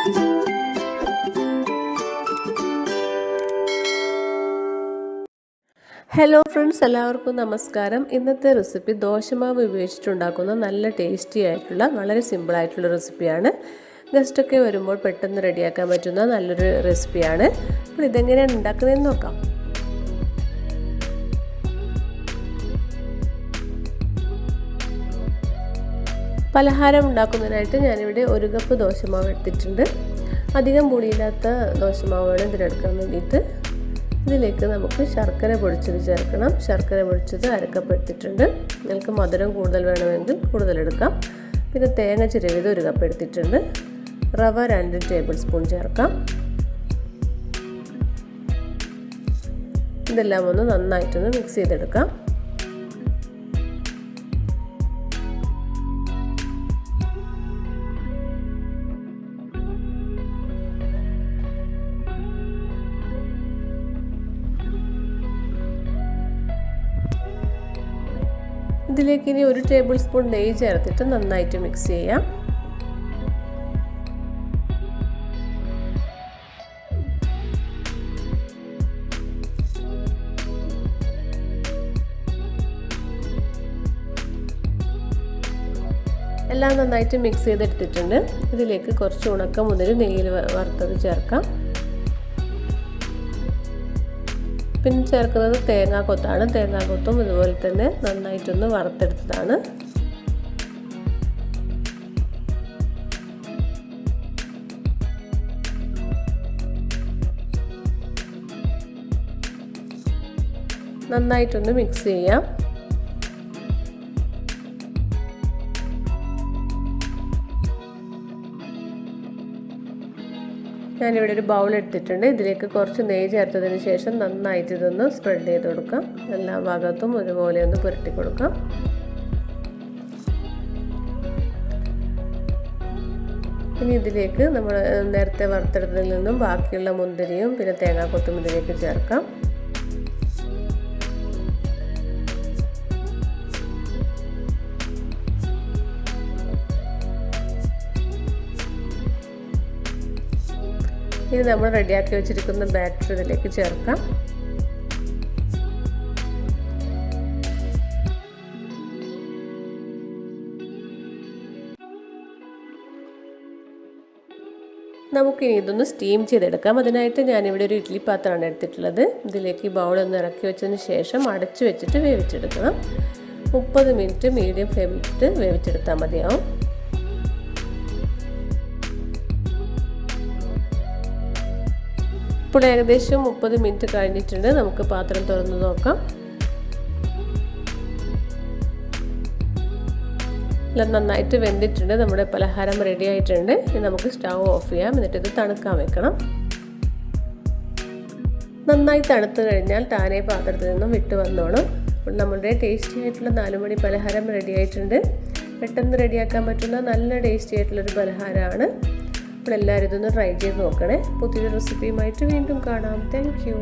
Hello friends, എല്ലാവർക്കും നമസ്കാരം. ഇന്നത്തെ റെസിപ്പി ദോശമാവ് ഉപയോഗിച്ചിട്ടുണ്ടാക്കുന്ന നല്ല ടേസ്റ്റി ആയിട്ടുള്ള വളരെ സിമ്പിളായിട്ടുള്ള റെസിപ്പിയാണ്. ഗസ്റ്റൊക്കെ വരുമ്പോൾ പെട്ടെന്ന് റെഡിയാക്കാൻ പറ്റുന്ന നല്ലൊരു റെസിപ്പിയാണ്. അപ്പോൾ ഇതെങ്ങനെയാണ് ഉണ്ടാക്കുന്നതെന്ന് നോക്കാം. പലഹാരം ഉണ്ടാക്കുന്നതിനായിട്ട് ഞാനിവിടെ 1 കപ്പ് ദോശമാവ് എടുത്തിട്ടുണ്ട്. അധികം പുളിയില്ലാത്ത ദോശമാവ് വേണം ഇതിനെടുക്കാൻ വേണ്ടിയിട്ട്. ഇതിലേക്ക് നമുക്ക് ശർക്കര പൊടിച്ചത് ചേർക്കണം. ശർക്കര പൊടിച്ചത് 1 കപ്പ് എടുത്തിട്ടുണ്ട്. നിങ്ങൾക്ക് മധുരം കൂടുതൽ വേണമെങ്കിൽ കൂടുതലെടുക്കാം. പിന്നെ തേങ്ങ ചിരവിയത് 1 കപ്പ് എടുത്തിട്ടുണ്ട്. റവ 2 ടേബിൾ സ്പൂൺ ചേർക്കാം. ഇതെല്ലാം ഒന്ന് നന്നായിട്ടൊന്ന് മിക്സ് ചെയ്തെടുക്കാം. ഇതിലേക്ക് ഇനി 1 ടേബിൾ സ്പൂൺ നെയ്യ് ചേർത്തിട്ട് നന്നായിട്ട് മിക്സ് ചെയ്യാം. എല്ലാം നന്നായിട്ട് മിക്സ് ചെയ്തെടുത്തിട്ടുണ്ട്. ഇതിലേക്ക് കുറച്ച് ഉണക്കമുന്തിരി നെയ്യിൽ വറുത്തത് ചേർക്കാം. പിന്നെ ചേർക്കുന്നത് തേങ്ങാക്കൊത്താണ്. തേങ്ങാക്കൊത്തും ഇതുപോലെ തന്നെ നന്നായിട്ടൊന്ന് വറുത്തെടുത്തതാണ്. നന്നായിട്ടൊന്ന് മിക്സ് ചെയ്യാം. ഞാനിവിടെ ഒരു ബൗൾ എടുത്തിട്ടുണ്ട്. ഇതിലേക്ക് കുറച്ച് നെയ്യ് ചേർത്തതിന് ശേഷം നന്നായിട്ട് ഇതൊന്ന് സ്പ്രെഡ് ചെയ്ത് കൊടുക്കാം. എല്ലാ ഭാഗത്തും ഒരുപോലെ ഒന്ന് പുരട്ടി കൊടുക്കാം. ഇനി ഇതിലേക്ക് നമ്മൾ നേരത്തെ വറുത്തെടുത്തതിൽ നിന്നും ബാക്കിയുള്ള മുന്തിരിയും പിന്നെ തേങ്ങാക്കൊത്തും ഇതിലേക്ക് ചേർക്കാം. ഇനി നമ്മൾ റെഡിയാക്കി വെച്ചിരിക്കുന്ന ബാറ്റർ ഇതിലേക്ക് ചേർക്കാം. നമുക്കിനി ഇതൊന്ന് സ്റ്റീം ചെയ്തെടുക്കാം. അതിനായിട്ട് ഞാനിവിടെ ഒരു ഇഡ്ഡലി പാത്രമാണ് എടുത്തിട്ടുള്ളത്. ഇതിലേക്ക് ബൗൾ ഒന്ന് ഇറക്കി വെച്ചതിന് ശേഷം അടച്ചു വെച്ചിട്ട് വേവിച്ചെടുക്കണം. 30 മിനിറ്റ് മീഡിയം ഫ്ലെയിമിലിട്ട് വേവിച്ചെടുത്താൽ മതിയാവും. ഇപ്പോൾ ഏകദേശം 30 മിനിറ്റ് കഴിഞ്ഞിട്ടുണ്ട്. നമുക്ക് പാത്രം തുറന്ന് നോക്കാം. എല്ലാം നന്നായിട്ട് വെന്തിട്ടുണ്ട്. നമ്മുടെ പലഹാരം റെഡി ആയിട്ടുണ്ട്. ഇനി നമുക്ക് സ്റ്റൗ ഓഫ് ചെയ്യാം. എന്നിട്ട് ഇത് തണുക്കാൻ വെക്കണം. നന്നായി തണുത്ത് കഴിഞ്ഞാൽ താനേ പാത്രത്തിൽ നിന്നും വിട്ട് വന്നോളും. അപ്പോൾ നമ്മുടെ ടേസ്റ്റി ആയിട്ടുള്ള 4 മണി പലഹാരം റെഡി ആയിട്ടുണ്ട്. പെട്ടെന്ന് റെഡിയാക്കാൻ പറ്റുന്ന നല്ല ടേസ്റ്റി ആയിട്ടുള്ളൊരു പലഹാരമാണ്. അപ്പോൾ എല്ലാവരും ഇതൊന്ന് ട്രൈ ചെയ്ത് നോക്കണേ. പുതിയൊരു റെസിപ്പിയുമായിട്ട് വീണ്ടും കാണാം. Thank you.